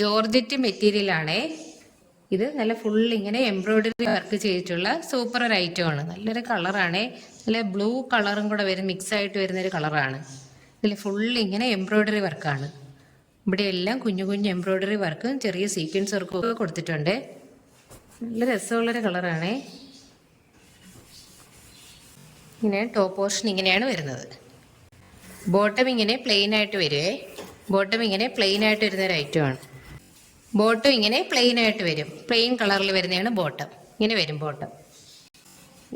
Georgette മെറ്റീരിയലാണേ. ഇത് നല്ല full ഇങ്ങനെ എംബ്രോയിഡറി വർക്ക് ചെയ്തിട്ടുള്ള സൂപ്പർ ഒരു ഐറ്റം ആണ്. നല്ലൊരു കളറാണ്. നല്ല ബ്ലൂ കളറും കൂടെ വരും, മിക്സ് ആയിട്ട് വരുന്നൊരു കളറാണ്. ഇതിൽ ഫുൾ ഇങ്ങനെ എംബ്രോയിഡറി വർക്കാണ്. ഇവിടെ എല്ലാം കുഞ്ഞു കുഞ്ഞു എംബ്രോയിഡറി വർക്കും ചെറിയ സീക്വൻസ് വർക്കും ഒക്കെ കൊടുത്തിട്ടുണ്ട്. നല്ല രസമുള്ളൊരു കളറാണ്. ഇങ്ങനെ ടോപ്പ് പോർഷൻ ഇങ്ങനെയാണ് വരുന്നത്. ബോട്ടം ഇങ്ങനെ പ്ലെയിൻ ആയിട്ട് വരുവേ. ബോട്ടം ഇങ്ങനെ പ്ലെയിൻ ആയിട്ട് വരുന്നൊരു ഐറ്റമാണ്. ബോട്ടം ഇങ്ങനെ പ്ലെയിൻ ആയിട്ട് വരും. പ്ലെയിൻ കളറിൽ വരുന്നതാണ് ബോട്ടം. ഇങ്ങനെ വരും ബോട്ടം.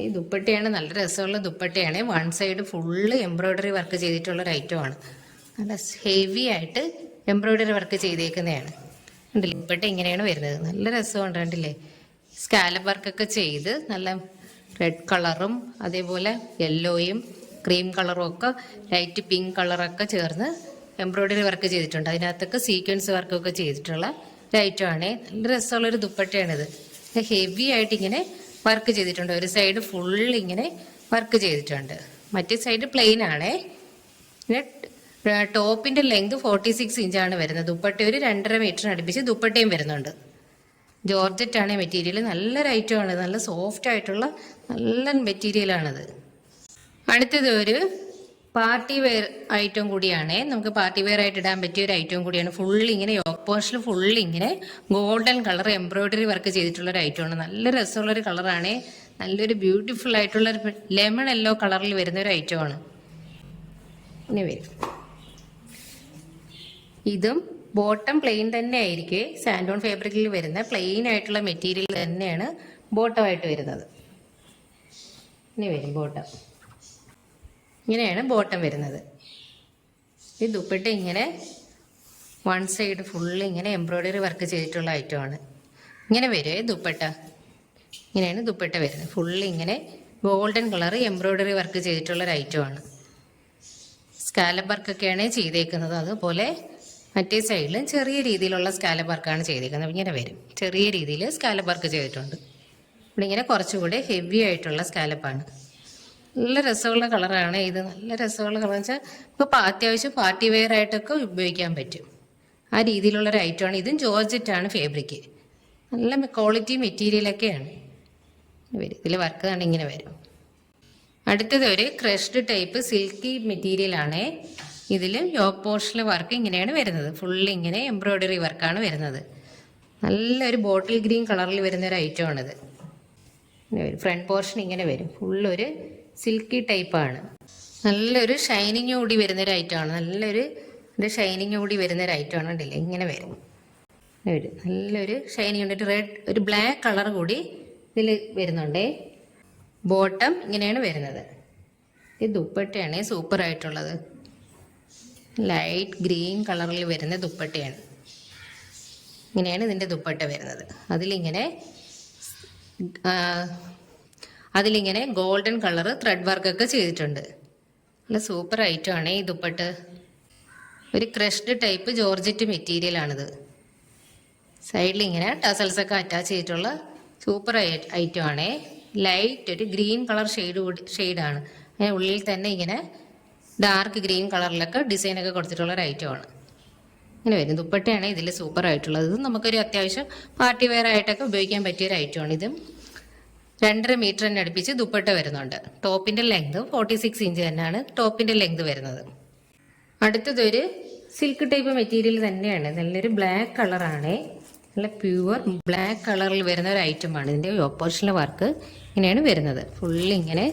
ഈ ദുപ്പട്ടയാണ്, നല്ല രസമുള്ള ദുപ്പട്ടയാണ്. One side full embroidery work ചെയ്തിട്ടുള്ളൊരു ഐറ്റമാണ്. നല്ല ഹെവി ആയിട്ട് എംബ്രോയിഡറി വർക്ക് ചെയ്തേക്കുന്നതാണ്. കണ്ടില്ലേ, ദുപ്പട്ട ഇങ്ങനെയാണ് വരുന്നത്. നല്ല രസമുണ്ട്, കണ്ടില്ലേ. സ്കാലപ്പ് വർക്കൊക്കെ ചെയ്ത് നല്ല റെഡ് കളറും അതേപോലെ യെല്ലോയും ക്രീം കളറും ഒക്കെ ലൈറ്റ് പിങ്ക് കളറൊക്കെ ചേർന്ന് എംബ്രോയിഡറി വർക്ക് ചെയ്തിട്ടുണ്ട്. അതിനകത്തൊക്കെ സീക്വൻസ് വർക്കൊക്കെ ചെയ്തിട്ടുള്ള ഒരു ഐറ്റമാണ്. നല്ല രസമുള്ളൊരു ദുപ്പട്ടയാണിത്. ഹെവി ആയിട്ട് ഇങ്ങനെ വർക്ക് ചെയ്തിട്ടുണ്ട്. ഒരു സൈഡ് ഫുൾ ഇങ്ങനെ വർക്ക് ചെയ്തിട്ടുണ്ട്, മറ്റേ സൈഡ് പ്ലെയിൻ ആണേ. പിന്നെ ടോപ്പിന്റെ ലെങ്ത് 46 ഇഞ്ചാണ് വരുന്നത്. ദുപ്പട്ട ഒരു 2.5 മീറ്ററിന് അടുപ്പിച്ച് ദുപ്പട്ടയും വരുന്നുണ്ട്. ജോർജറ്റ് ആണ് മെറ്റീരിയൽ. നല്ലൊരു ഐറ്റമാണ്. നല്ല സോഫ്റ്റ് ആയിട്ടുള്ള നല്ല മെറ്റീരിയലാണിത്. അടുത്തത് ഒരു പാർട്ടി വെയർ ഐറ്റം കൂടിയാണ്. നമുക്ക് പാർട്ടി വെയർ ആയിട്ട് ഇടാൻ പറ്റിയ ഒരു ഐറ്റം കൂടിയാണ്. ഫുൾ ഇങ്ങനെ യോക്ക് പോർഷനിൽ ഫുൾ ഇങ്ങനെ ഗോൾഡൻ കളർ എംബ്രോയിഡറി വർക്ക് ചെയ്തിട്ടുള്ള ഒരു ഐറ്റമാണ്. നല്ല രസമുള്ളൊരു കളറാണ്. നല്ലൊരു ബ്യൂട്ടിഫുൾ ആയിട്ടുള്ള ഒരു ലെമൺ യെല്ലോ കളറിൽ വരുന്ന ഒരു ഐറ്റമാണ്. ഇനി വരും. ഇതും ബോട്ടം പ്ലെയിൻ തന്നെ ആയിരിക്കും. സാൻഡോൺ ഫാബ്രിക്കിൽ വരുന്ന പ്ലെയിൻ ആയിട്ടുള്ള മെറ്റീരിയൽ തന്നെയാണ് ബോട്ടമായിട്ട് വരുന്നത്. ഇനി വരും ബോട്ടം. ഇങ്ങനെയാണ് ബോട്ടം വരുന്നത്. ഈ ദുപ്പട്ട ഇങ്ങനെ വൺ സൈഡ് ഫുള്ള് ഇങ്ങനെ എംബ്രോയിഡറി വർക്ക് ചെയ്തിട്ടുള്ള ഐറ്റമാണ്. ഇങ്ങനെ വരുമേ ദുപ്പട്ട. ഇങ്ങനെയാണ് ദുപ്പട്ട വരുന്നത്. ഫുള്ള് ഇങ്ങനെ ഗോൾഡൻ കളർ എംബ്രോയിഡറി വർക്ക് ചെയ്തിട്ടുള്ളൊരു ഐറ്റമാണ്. സ്കാലപ്പ് വർക്കൊക്കെയാണ് ചെയ്തേക്കുന്നത്. അതുപോലെ മറ്റേ സൈഡിലും ചെറിയ രീതിയിലുള്ള സ്കാലപ്പ് വർക്കാണ് ചെയ്തേക്കുന്നത്. ഇങ്ങനെ വരും, ചെറിയ രീതിയിൽ സ്കാലപ്പ് വർക്ക് ചെയ്തിട്ടുണ്ട്. ഇവിടെ ഇങ്ങനെ കുറച്ചുകൂടെ ഹെവി ആയിട്ടുള്ള സ്കാലപ്പാണ്. നല്ല രസമുള്ള കളറാണ് ഇത്. നല്ല രസമുള്ള കളർ വെച്ചാൽ ഇപ്പോൾ അത്യാവശ്യം പാർട്ടി വെയർ ആയിട്ടൊക്കെ ഉപയോഗിക്കാൻ പറ്റും. ആ രീതിയിലുള്ളൊരു ഐറ്റമാണ്. ഇതും ജോർജറ്റാണ് ഫാബ്രിക്. നല്ല ക്വാളിറ്റി മെറ്റീരിയലൊക്കെയാണ് വരും. ഇതിൽ വർക്ക് ആണ് ഇങ്ങനെ വരും. അടുത്തത് ഒരു ക്രഷ്ഡ് ടൈപ്പ് സിൽക്കി മെറ്റീരിയലാണ്. ഇതിൽ യോക്ക് പോർഷനിലെ വർക്ക് ഇങ്ങനെയാണ് വരുന്നത്. ഫുള്ള് ഇങ്ങനെ എംബ്രോയിഡറി വർക്കാണ് വരുന്നത്. നല്ലൊരു ബോട്ടിൽ ഗ്രീൻ കളറിൽ വരുന്ന ഒരു ഐറ്റമാണിത്. ഫ്രണ്ട് പോർഷൻ ഇങ്ങനെ വരും. ഫുള്ളൊരു സിൽക്കി ടൈപ്പാണ്. നല്ലൊരു ഷൈനിങ് കൂടി വരുന്നൊരു ഐറ്റമാണ്. നല്ലൊരു ഷൈനിങ് കൂടി വരുന്നൊരു ഐറ്റമാണ്. ഉണ്ടല്ലേ, ഇങ്ങനെ വരും. നല്ലൊരു ഷൈനിങ് ഉണ്ട്. റെഡ് ഒരു ബ്ലാക്ക് കളർ കൂടി ഇതിൽ വരുന്നുണ്ടേ. ബോട്ടം ഇങ്ങനെയാണ് വരുന്നത്. ഈ ദുപ്പട്ടയാണ് സൂപ്പർ ആയിട്ടുള്ളത്. ലൈറ്റ് ഗ്രീൻ കളറിൽ വരുന്ന ദുപ്പട്ടയാണ്. ഇങ്ങനെയാണ് ഇതിൻ്റെ ദുപ്പട്ട വരുന്നത്. അതിലിങ്ങനെ ഗോൾഡൻ കളർ ത്രെഡ് വർക്കൊക്കെ ചെയ്തിട്ടുണ്ട്. നല്ല സൂപ്പർ ഐറ്റമാണ് ഈ ദുപ്പട്ട. ഒരു ക്രഷ്ഡ് ടൈപ്പ് ജോർജറ്റ് മെറ്റീരിയലാണിത്. സൈഡിൽ ഇങ്ങനെ ടസൽസ് ഒക്കെ അറ്റാച്ച് ചെയ്തിട്ടുള്ള സൂപ്പർ ഐറ്റമാണ്. ലൈറ്റ് ഒരു ഗ്രീൻ കളർ ഷെയ്ഡാണ്. അതിന് ഉള്ളിൽ തന്നെ ഇങ്ങനെ ഡാർക്ക് ഗ്രീൻ കളറിലൊക്കെ ഡിസൈനൊക്കെ കൊടുത്തിട്ടുള്ള ഒരു ഐറ്റമാണ്. ഇങ്ങനെ വരും. ദുപ്പട്ടയാണ് ഇതിൽ സൂപ്പർ ആയിട്ടുള്ളത്. ഇത് നമുക്കൊരു അത്യാവശ്യം പാർട്ടി വെയർ ആയിട്ടൊക്കെ ഉപയോഗിക്കാൻ പറ്റിയൊരു ഐറ്റമാണ്. ഇതും 2.5 മീറ്ററിന് അടുപ്പിച്ച് ദുപ്പട്ട വരുന്നുണ്ട്. ടോപ്പിന്റെ ലെങ്ത് 46 ഇഞ്ച് തന്നെയാണ് ടോപ്പിന്റെ ലെങ്ത് വരുന്നത്. അടുത്തതൊരു സിൽക്ക് ടൈപ്പ് മെറ്റീരിയൽ തന്നെയാണ്. നല്ലൊരു ബ്ലാക്ക് കളറാണ്. നല്ല പ്യുവർ ബ്ലാക്ക് കളറിൽ വരുന്ന ഒരു ഐറ്റമാണ്. ഇതിൻ്റെ ഓപ്പോസിഷനിലെ വർക്ക് ഇങ്ങനെയാണ് വരുന്നത്. ഫുള്ള് ഇങ്ങനെ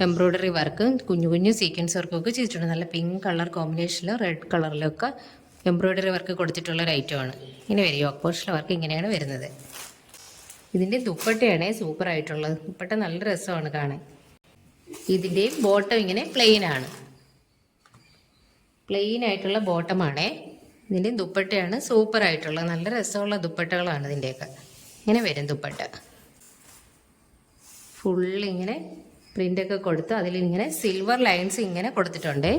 എംബ്രോയിഡറി വർക്ക് കുഞ്ഞു കുഞ്ഞു സീക്വൻസ് വർക്കൊക്കെ ചെയ്തിട്ടുണ്ട്. നല്ല പിങ്ക് കളർ കോമ്പിനേഷനിലും റെഡ് കളറിലൊക്കെ എംബ്രോയിഡറി വർക്ക് കൊടുത്തിട്ടുള്ള ഒരു ഐറ്റമാണ്. ഇങ്ങനെ വരും. ഓപ്പോസിഷനിലെ വർക്ക് ഇങ്ങനെയാണ് വരുന്നത്. ഇതിൻ്റെ ദുപ്പട്ടയാണ് സൂപ്പർ ആയിട്ടുള്ളത്. ദുപ്പട്ട നല്ല രസമാണ് കാണാൻ. ഇതിൻ്റെ ബോട്ടം ഇങ്ങനെ പ്ലെയിൻ ആണ്. പ്ലെയിൻ ആയിട്ടുള്ള ബോട്ടമാണേ. ഇതിൻ്റെ ദുപ്പട്ടയാണ് സൂപ്പർ ആയിട്ടുള്ളത്. നല്ല രസമുള്ള ദുപ്പട്ടകളാണ് ഇതിൻ്റെയൊക്കെ. ഇങ്ങനെ വരും ദുപ്പട്ട. ഫുള്ളിങ്ങനെ പ്രിൻ്റൊക്കെ കൊടുത്ത് അതിലിങ്ങനെ സിൽവർ ലൈൻസ് ഇങ്ങനെ കൊടുത്തിട്ടുണ്ട്.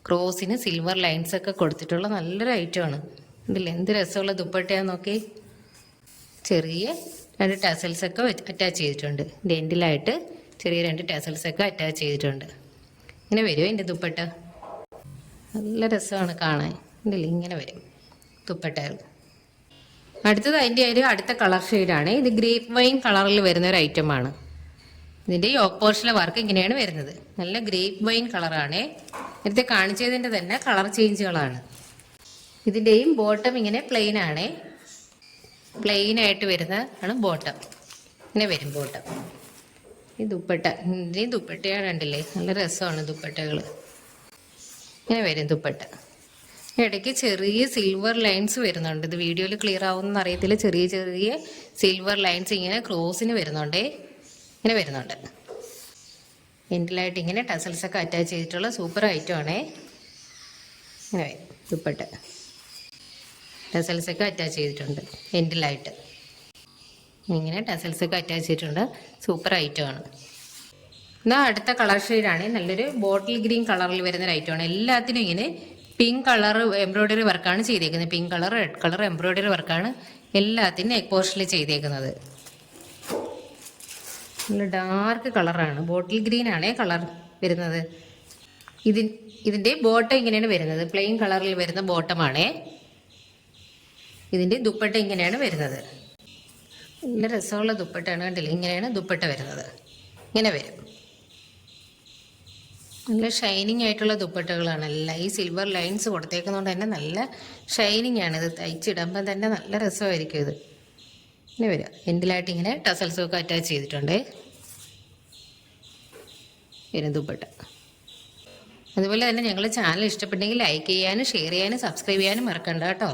ക്രോസിന് സിൽവർ ലൈൻസ് ഒക്കെ കൊടുത്തിട്ടുള്ള നല്ലൊരു ഐറ്റമാണ്. ഇതിൽ എന്ത് രസമുള്ള ദുപ്പട്ടയാന്ന് നോക്കി. ചെറിയ 2 ടസൽസ് ഒക്കെ അറ്റാച്ച് ചെയ്തിട്ടുണ്ട്. ഇതിൻ്റെ എൻഡിലായിട്ട് ചെറിയ 2 ടസൽസ് ഒക്കെ അറ്റാച്ച് ചെയ്തിട്ടുണ്ട്. ഇങ്ങനെ വരും എൻ്റെ ദുപ്പട്ട. നല്ല രസമാണ് കാണാൻ. ഇതിൽ ഇങ്ങനെ വരും ദുപ്പട്ടകൾ. അടുത്തത് അതിൻ്റെ ഒരു അടുത്ത കളർ ഷെയ്ഡാണ്. ഇത് ഗ്രേപ്പ് വൈൻ കളറിൽ വരുന്ന ഒരു ഐറ്റമാണ്. ഇതിൻ്റെ യോക്ക് പോർഷനിലെ വർക്ക് ഇങ്ങനെയാണ് വരുന്നത്. നല്ല ഗ്രേപ്പ് വൈൻ കളറാണ്. നേരത്തെ കാണിച്ചതിൻ്റെ തന്നെ കളർ ചേഞ്ചുകളാണ്. ഇതിൻ്റെയും ബോട്ടം ഇങ്ങനെ പ്ലെയിൻ ആണ്. പ്ലെയിൻ ആയിട്ട് വരുന്ന ആണ് ബോട്ടം. ഇങ്ങനെ വരും ബോട്ടം. ഈ ദുപ്പട്ട, ഇതിൻ്റെയും ദുപ്പട്ടയാണ് കണ്ടില്ലേ, നല്ല രസമാണ് ദുപ്പട്ടകൾ. ഇങ്ങനെ വരും ദുപ്പട്ട. ഇടയ്ക്ക് ചെറിയ സിൽവർ ലൈൻസ് വരുന്നുണ്ട്. ഇത് വീഡിയോയിൽ ക്ലിയർ ആവുമെന്ന് അറിയത്തില്ല. ചെറിയ ചെറിയ സിൽവർ ലൈൻസ് ഇങ്ങനെ ക്രോസിന് വരുന്നുണ്ട്. ഇങ്ങനെ വരുന്നുണ്ട്. എൻഡിലായിട്ട് ഇങ്ങനെ ടസൽസ് ഒക്കെ അറ്റാച്ച് ചെയ്തിട്ടുള്ള സൂപ്പർ ഐറ്റം ആണേ. ഇങ്ങനെ വരും ദുപ്പട്ട. ടസൽസ് ഒക്കെ അറ്റാച്ച് ചെയ്തിട്ടുണ്ട് എൻഡിലായിട്ട്. ഇങ്ങനെ ടസൽസ് ഒക്കെ അറ്റാച്ച് ചെയ്തിട്ടുണ്ട്. സൂപ്പർ ഐറ്റം ആണ്. എന്നാൽ അടുത്ത കളർ ഷെയ്ഡാണ്. നല്ലൊരു ബോട്ടിൽ ഗ്രീൻ കളറിൽ വരുന്നൊരു ഐറ്റമാണ്. എല്ലാത്തിനും ഇങ്ങനെ പിങ്ക് കളർ എംബ്രോയ്ഡറി വർക്കാണ് ചെയ്തേക്കുന്നത്. Pink colour, red colour embroidery വർക്കാണ് എല്ലാത്തിനും നെക്ക് പോർഷനിൽ ചെയ്തേക്കുന്നത്. നല്ല ഡാർക്ക് കളറാണ്. ബോട്ടിൽ ഗ്രീൻ ആണേ കളർ വരുന്നത്. ഇതിൻ്റെ ബോട്ടം ഇങ്ങനെയാണ് വരുന്നത്. പ്ലെയിൻ കളറിൽ വരുന്ന ബോട്ടമാണേ. ഇതിൻ്റെ ദുപ്പട്ട ഇങ്ങനെയാണ് വരുന്നത്. നല്ല രസമുള്ള ദുപ്പട്ടയാണ് കണ്ടില്ലേ. ഇങ്ങനെയാണ് ദുപ്പട്ട വരുന്നത്. ഇങ്ങനെ വരും. നല്ല ഷൈനിങ് ആയിട്ടുള്ള ദുപ്പട്ടകളാണ് എല്ലാം. ഈ സിൽവർ ലൈൻസ് കൊടുത്തേക്കുന്നതുകൊണ്ട് തന്നെ നല്ല ഷൈനിങ് ആണ്. ഇത് തയ്ച്ചിടുമ്പോൾ തന്നെ നല്ല രസമായിരിക്കും ഇത്. ഇങ്ങനെ വരിക. എൻഡിലായിട്ട് ഇങ്ങനെ ടസൽസും ഒക്കെ അറ്റാച്ച് ചെയ്തിട്ടുണ്ട്. വരും ദുപ്പട്ട. അതുപോലെ തന്നെ ഞങ്ങളുടെ ചാനൽ ഇഷ്ടപ്പെട്ടെങ്കിൽ ലൈക്ക് ചെയ്യാനും ഷെയർ ചെയ്യാനും സബ്സ്ക്രൈബ് ചെയ്യാനും മറക്കണ്ട കേട്ടോ.